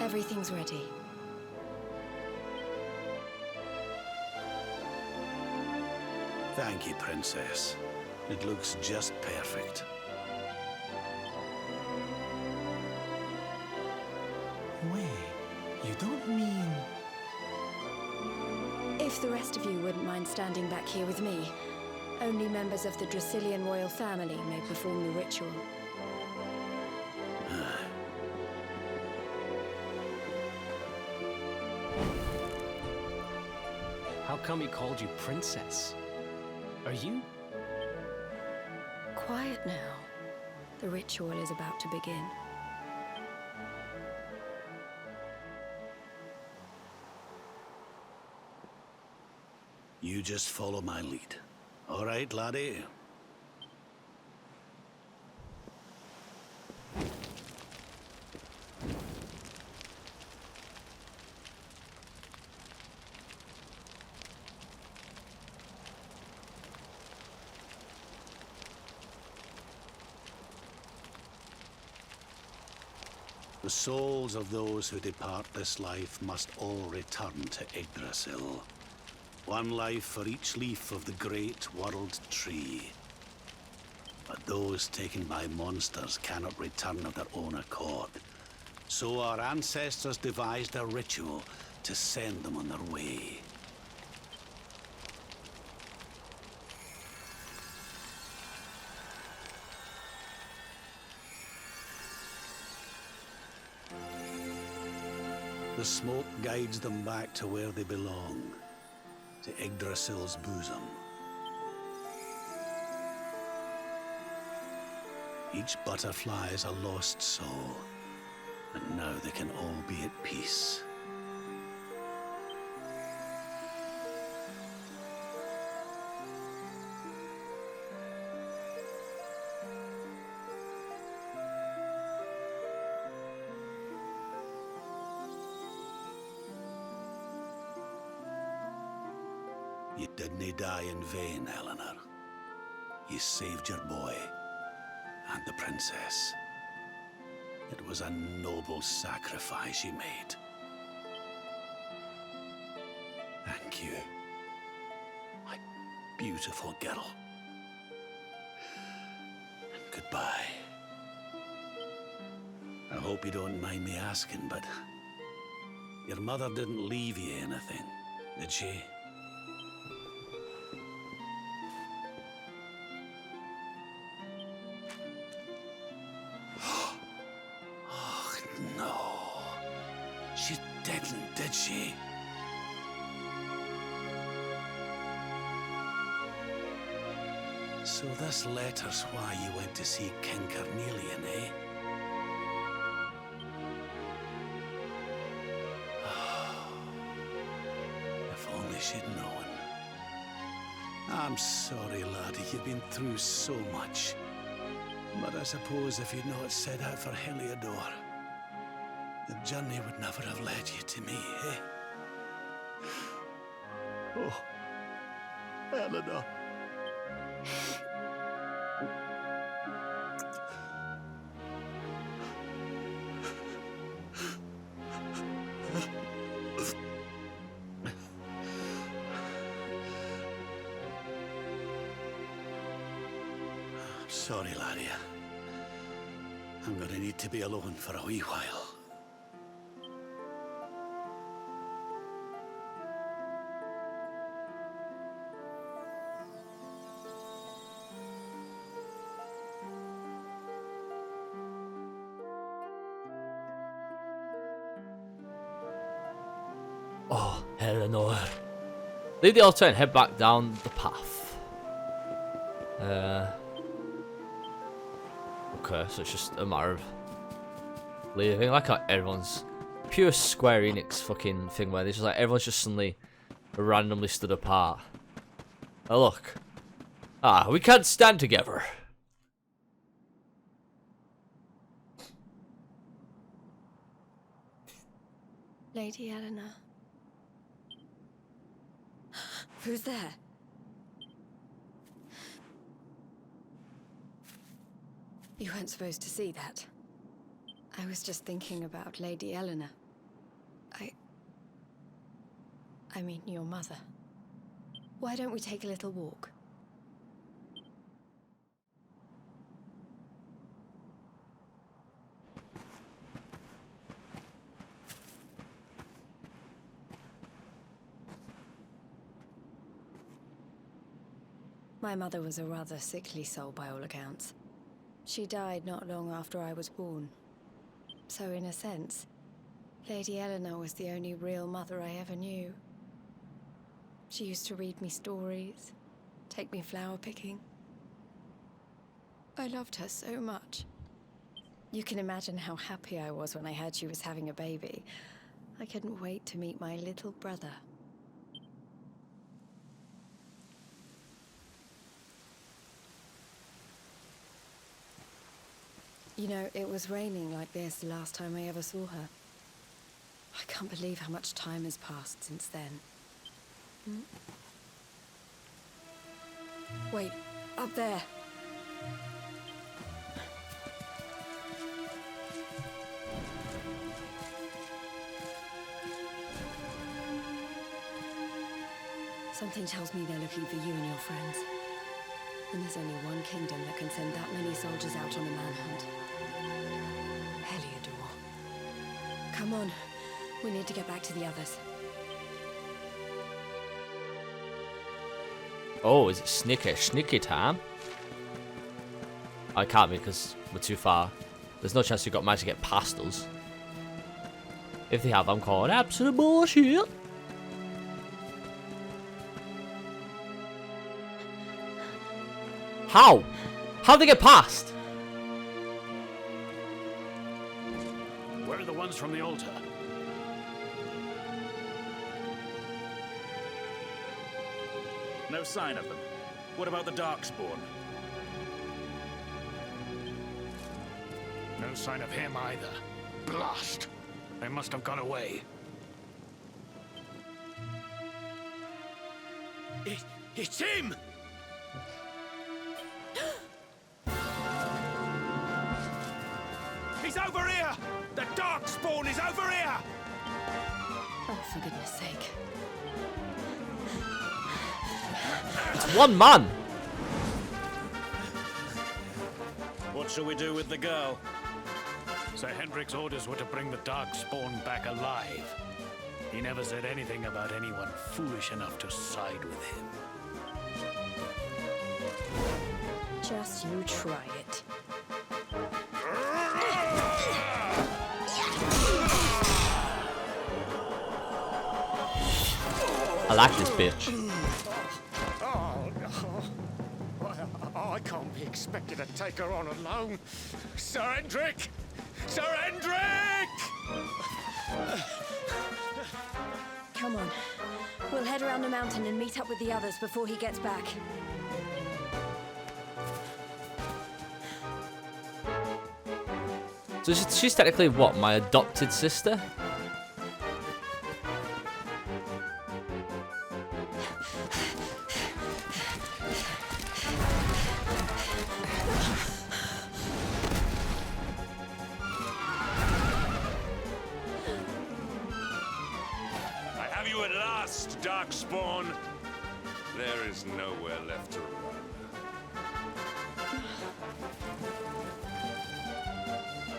Everything's ready. Thank you, Princess. It looks just perfect. Wait, you don't mean... If the rest of you wouldn't mind standing back here with me, only members of the Dracilian royal family may perform the ritual. How come he called you princess? Are you? Quiet now. The ritual is about to begin. You just follow my lead. All right, laddie? The souls of those who depart this life must all return to Yggdrasil. One life for each leaf of the great world tree. But those taken by monsters cannot return of their own accord. So our ancestors devised a ritual to send them on their way. The smoke guides them back to where they belong, to Yggdrasil's bosom. Each butterfly is a lost soul, and now they can all be at peace. You didn't die in vain, Eleanor. You saved your boy and the princess. It was a noble sacrifice you made. Thank you, my beautiful girl. And goodbye. I hope you don't mind me asking, but your mother didn't leave you anything, did she? She didn't, did she? So this letter's why you went to see King Carnelian, eh? If only she'd known. I'm sorry, laddie, you've been through so much. But I suppose if you'd not set out for Heliodor, the journey would never have led you to me, eh? Oh, Eleanor. I'm sorry, laddie. I'm gonna need to be alone for a wee while. Oh, Eleanor. Leave the altar and head back down the path. Okay, so it's just a matter of leaving. Like how everyone's pure Square Enix fucking thing where it's just like everyone's just suddenly randomly stood apart. Oh look. Ah, we can't stand together. Lady Eleanor. Who's there? You weren't supposed to see that. I was just thinking about Lady Eleanor. I mean, your mother. Why don't we take a little walk? My mother was a rather sickly soul by all accounts. She died not long after I was born. So in a sense, Lady Eleanor was the only real mother I ever knew. She used to read me stories, take me flower picking. I loved her so much. You can imagine how happy I was when I heard she was having a baby. I couldn't wait to meet my little brother. You know, it was raining like this the last time I ever saw her. I can't believe how much time has passed since then. Wait, up there. Something tells me they're looking for you and your friends. And there's only one kingdom that can send that many soldiers out on a manhunt. Heliodor. Come on. We need to get back to the others. Oh, is it sneaky time? I can't be because we're too far. There's no chance you've got managed to get past us. If they have, I'm calling absolute bullshit. How? How'd they get past? Where are the ones from the altar? No sign of them. What about the Darkspawn? No sign of him either. Blast! They must have gone away. It's him! He's over here! The Darkspawn is over here! Oh, for goodness sake. It's one man. What shall we do with the girl? Sir Hendrik's orders were to bring the Darkspawn back alive. He never said anything about anyone foolish enough to side with him. Just you try it. I like this bitch. I can't be expected to take her on alone. Sir Hendrik! Sir Hendrik! Come on. We'll head around the mountain and meet up with the others before he gets back. So she's technically what, my adopted sister? Darkspawn. There is nowhere left to run.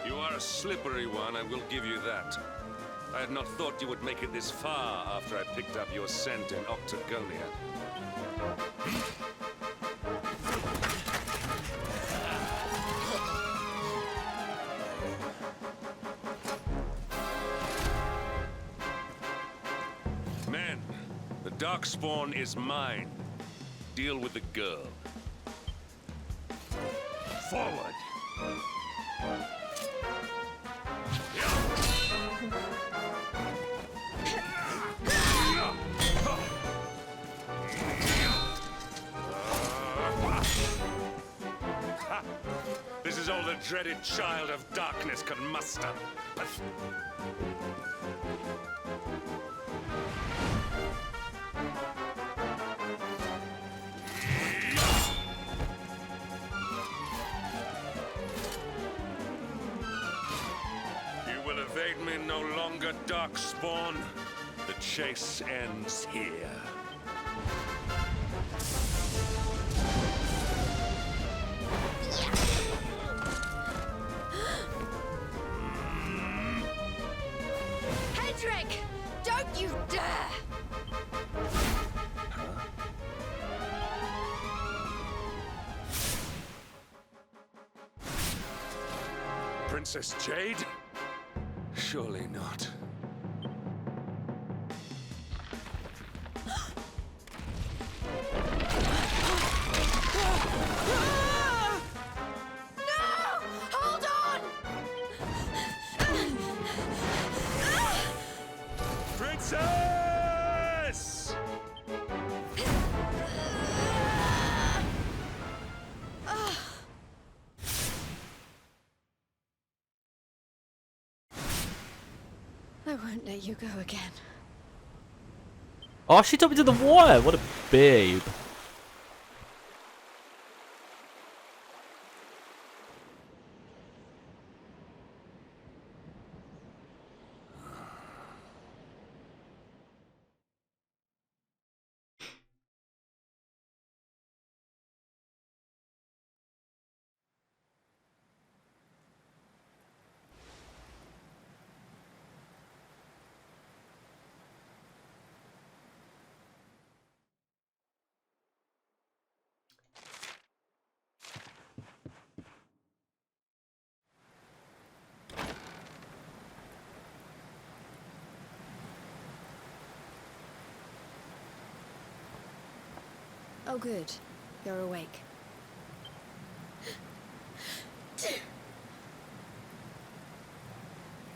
You are a slippery one, I will give you that. I had not thought you would make it this far after I picked up your scent in Octagonia. Men, the Darkspawn is mine. Deal with the girl. Forward! This is all the dreaded child of darkness can muster. You will evade me no longer, Darkspawn. The chase ends here. Hendrik! Don't you dare! Princess Jade? Surely not. Hold on! Princess! I won't let you go again. Oh, she took me to the water. What a babe. Oh, good. You're awake.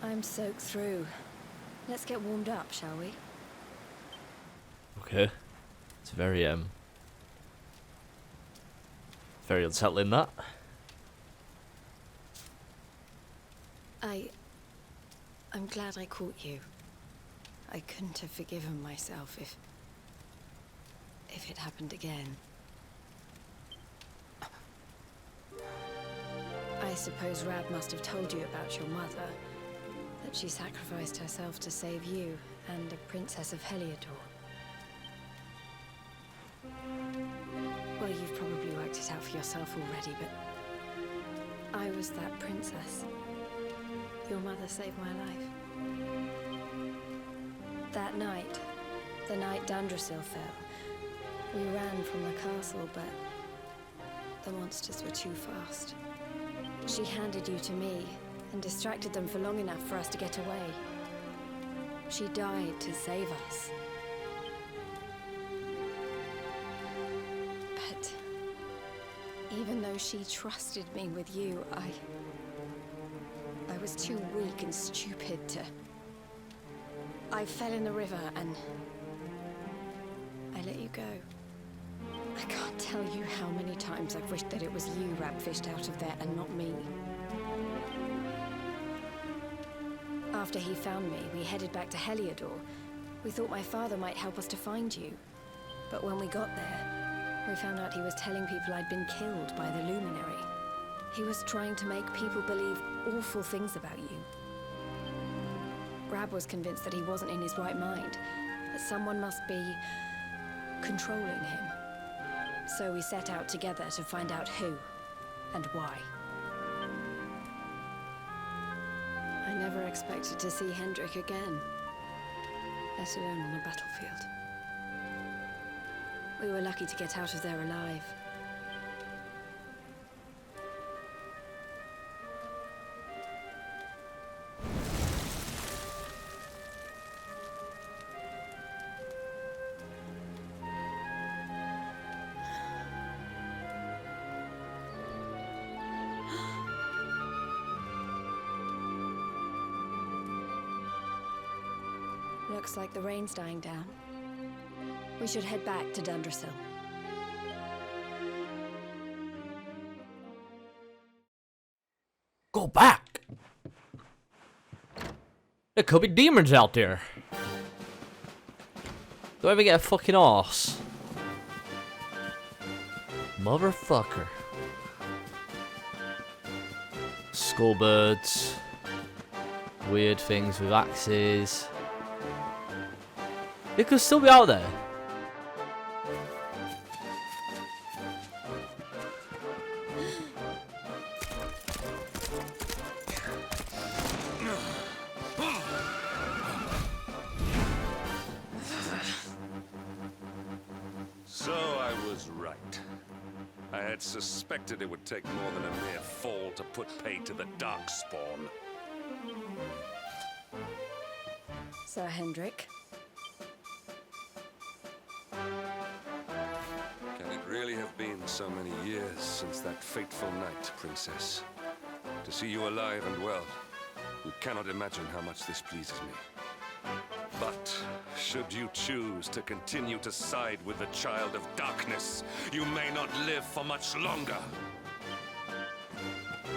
I'm soaked through. Let's get warmed up, shall we? Okay. It's very unsettling, that. I'm glad I caught you. I couldn't have forgiven myself if it happened again. I suppose Rab must have told you about your mother. That she sacrificed herself to save you and a princess of Heliodor. Well, you've probably worked it out for yourself already, but I was that princess. Your mother saved my life. That night, the night Dundrasil fell, we ran from the castle, but the monsters were too fast. She handed you to me and distracted them for long enough for us to get away. She died to save us. But even though she trusted me with you, I was too weak and stupid to... I fell in the river and I let you go. I can't tell you how many times I've wished that it was you Rab fished out of there and not me. After he found me, we headed back to Heliodor. We thought my father might help us to find you. But when we got there, we found out he was telling people I'd been killed by the Luminary. He was trying to make people believe awful things about you. Rab was convinced that he wasn't in his right mind, that someone must be controlling him. So we set out together to find out who and why. I never expected to see Hendrik again, let alone on the battlefield. We were lucky to get out of there alive. Looks like the rain's dying down. We should head back to Dundrasil. Go back! There could be demons out there. Do I ever get a fucking horse? Motherfucker. Skullbirds. Weird things with axes. It could still be out there. So I was right. I had suspected it would take more than a mere fall to put pay to the Darkspawn. Sir Hendrik. Can it really have been so many years since that fateful night, Princess? To see you alive and well, you cannot imagine how much this pleases me. But should you choose to continue to side with the Child of Darkness, you may not live for much longer.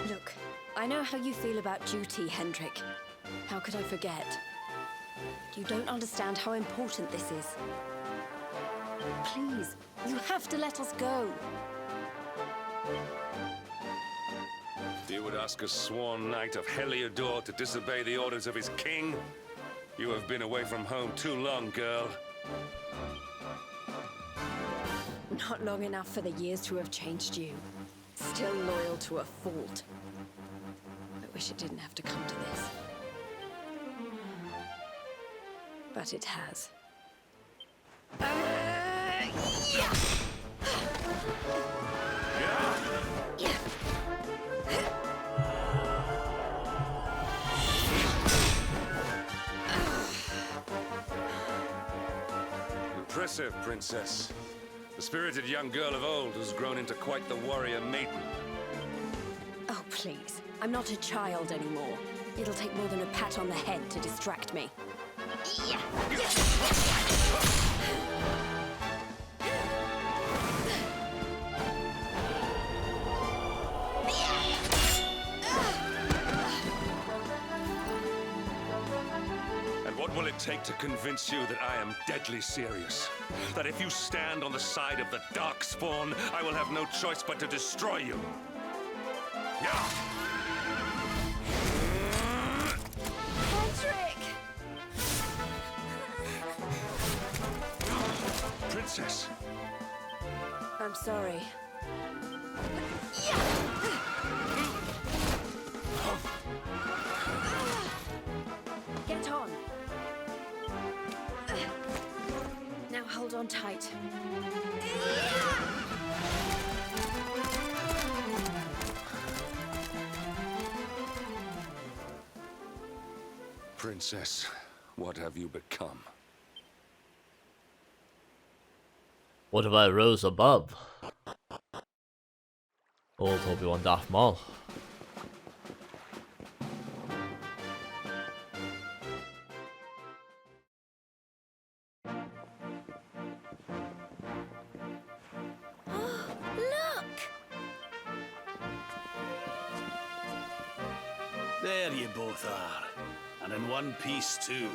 Look, I know how you feel about duty, Hendrik. How could I forget? You don't understand how important this is. Please, you have to let us go. You would ask a sworn knight of Heliodor to disobey the orders of his king? You have been away from home too long, girl. Not long enough for the years to have changed you. Still loyal to a fault. I wish it didn't have to come to this. But it has. Impressive, Princess. The spirited young girl of old has grown into quite the warrior maiden. Oh, please. I'm not a child anymore. It'll take more than a pat on the head to distract me. And what will it take to convince you that I am deadly serious? That if you stand on the side of the Darkspawn, I will have no choice but to destroy you? Yeah! Hendrik! Princess! I'm sorry. Get on. Now hold on tight. Princess, what have you become? What if I rose above? Old Obi-Wan Darth Maul. Look! There you both are. And in one piece, too.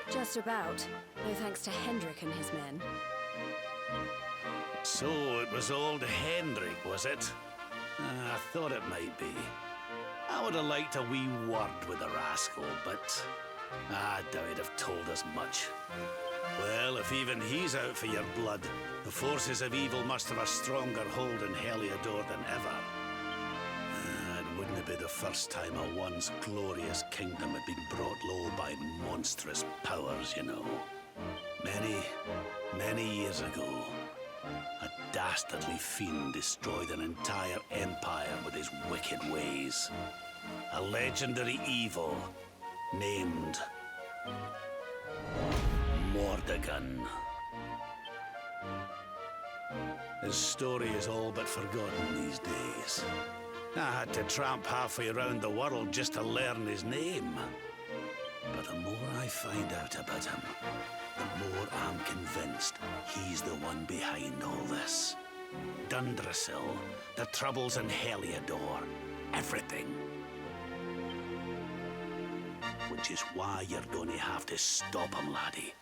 Just about. No thanks to Hendrik and his men. So it was old Hendrik, was it? I thought it might be. I would have liked a wee word with the rascal, but I doubt he'd have told us much. Well, if even he's out for your blood, the forces of evil must have a stronger hold in Heliodor than ever. It wouldn't be the first time a once glorious kingdom had been brought low by monstrous powers, you know. Many years ago, a dastardly fiend destroyed an entire empire with his wicked ways. A legendary evil named Mordegon. His story is all but forgotten these days. I had to tramp halfway around the world just to learn his name. But the more I find out about him, the more I'm convinced he's the one behind all this. Dundrasil, the troubles in Heliodor, everything. Which is why you're going to have to stop him, laddie.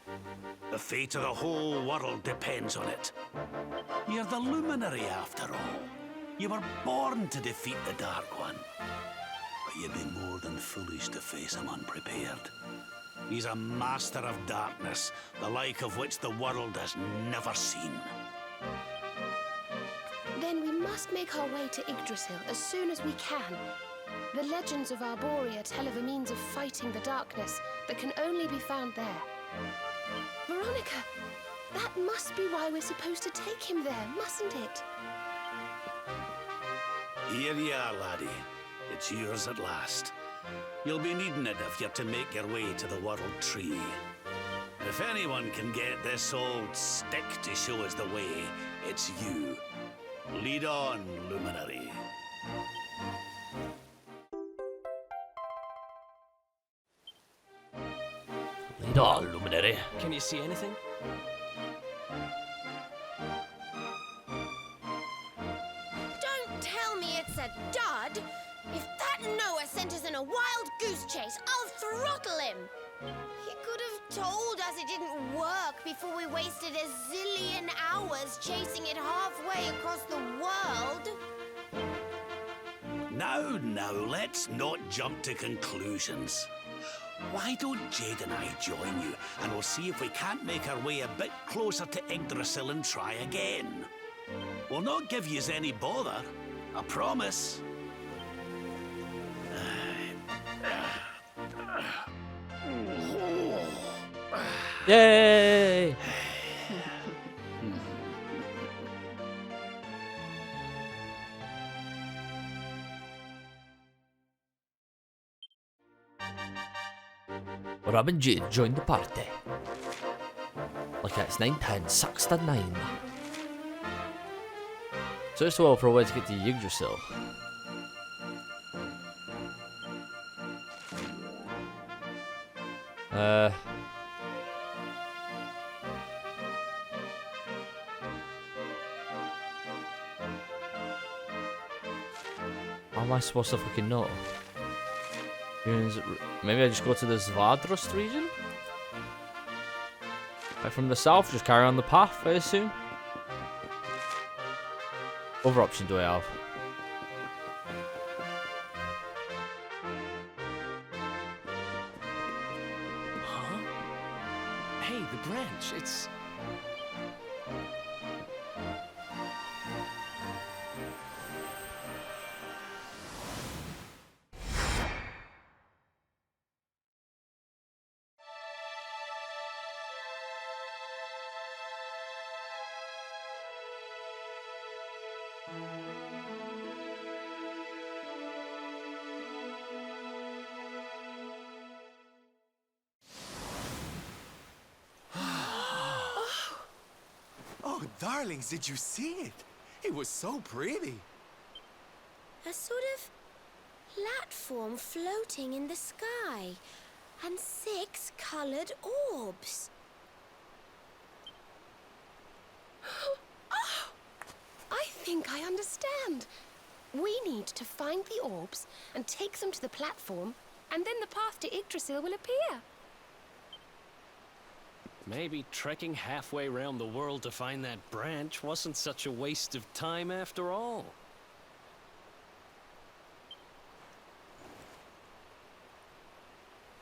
The fate of the whole world depends on it. You're the luminary, after all. You were born to defeat the Dark One. But you'd be more than foolish to face him unprepared. He's a master of darkness, the like of which the world has never seen. Then we must make our way to Yggdrasil as soon as we can. The legends of Arborea tell of a means of fighting the darkness that can only be found there. Veronica, that must be why we're supposed to take him there, mustn't it? Here you are, laddie. It's yours at last. You'll be needing it if you're to make your way to the World Tree. If anyone can get this old stick to show us the way, it's you. Lead on, Luminary. Lead on, Luminary. Can you see anything? Don't tell me it's a dud! If that Noah sent us in a wild goose chase, I'll throttle him! He could have told us it didn't work before we wasted a zillion hours chasing it halfway across the world. Now, let's not jump to conclusions. Why don't Jade and I join you, and we'll see if we can't make our way a bit closer to Yggdrasil and try again. We'll not give yous any bother, I promise. Yay! Rob and Jade joined the party. Like it's 9:10, 6 to 9. So it's well for a way to get to Yggdrasil. How am I supposed to fucking know? Maybe I just go to the Zvadrust region? Like from the south, just carry on the path, I assume? What other option do I have? Huh? Hey, the branch, it's... Oh, darlings, did you see it? It was so pretty. A sort of platform floating in the sky, and 6 colored orbs. Oh, I think I understand. We need to find the orbs and take them to the platform, and then the path to Yggdrasil will appear. Maybe trekking halfway around the world to find that branch wasn't such a waste of time after all.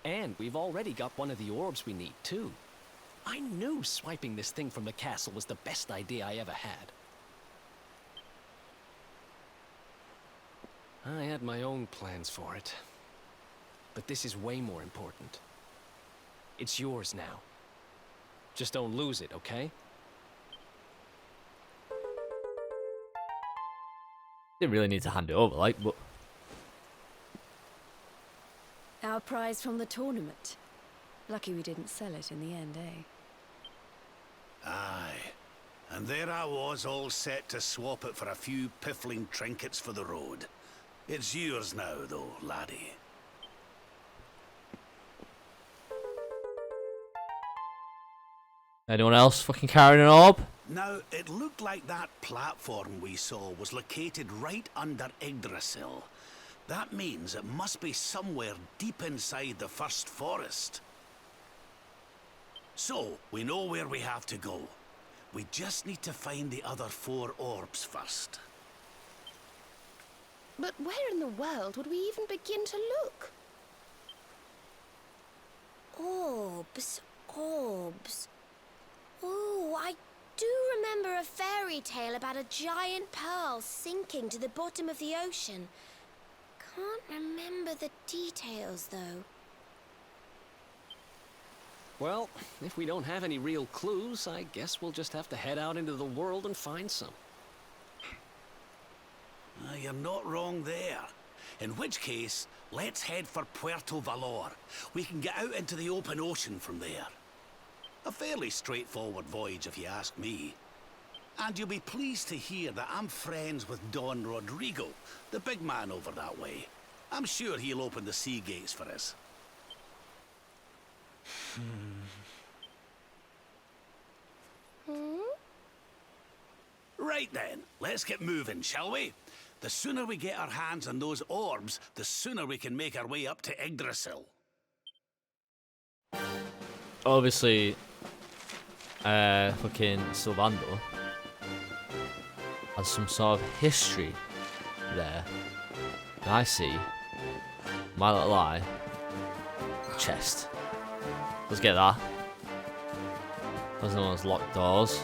And we've already got one of the orbs we need, too. I knew swiping this thing from the castle was the best idea I ever had. I had my own plans for it. But this is way more important. It's yours now. Just don't lose it, okay? Didn't really need to hand it over, like, but... Our prize from the tournament. Lucky we didn't sell it in the end, eh? Aye. And there I was, all set to swap it for a few piffling trinkets for the road. It's yours now, though, laddie. Anyone else fucking carrying an orb? Now, it looked like that platform we saw was located right under Yggdrasil. That means it must be somewhere deep inside the first forest. So, we know where we have to go. We just need to find the other 4 orbs first. But where in the world would we even begin to look? Orbs, orbs. Oh, I do remember a fairy tale about a giant pearl sinking to the bottom of the ocean. Can't remember the details, though. Well, if we don't have any real clues, I guess we'll just have to head out into the world and find some. You're not wrong there. In which case, let's head for Puerto Valor. We can get out into the open ocean from there. A fairly straightforward voyage, if you ask me. And you'll be pleased to hear that I'm friends with Don Rodrigo, the big man over that way. I'm sure he'll open the sea gates for us. Right then, let's get moving, shall we? The sooner we get our hands on those orbs, the sooner we can make our way up to Yggdrasil. Obviously, fucking Sylvando has some sort of history there. And I see my little eye chest. Let's get that. There's no one's locked doors.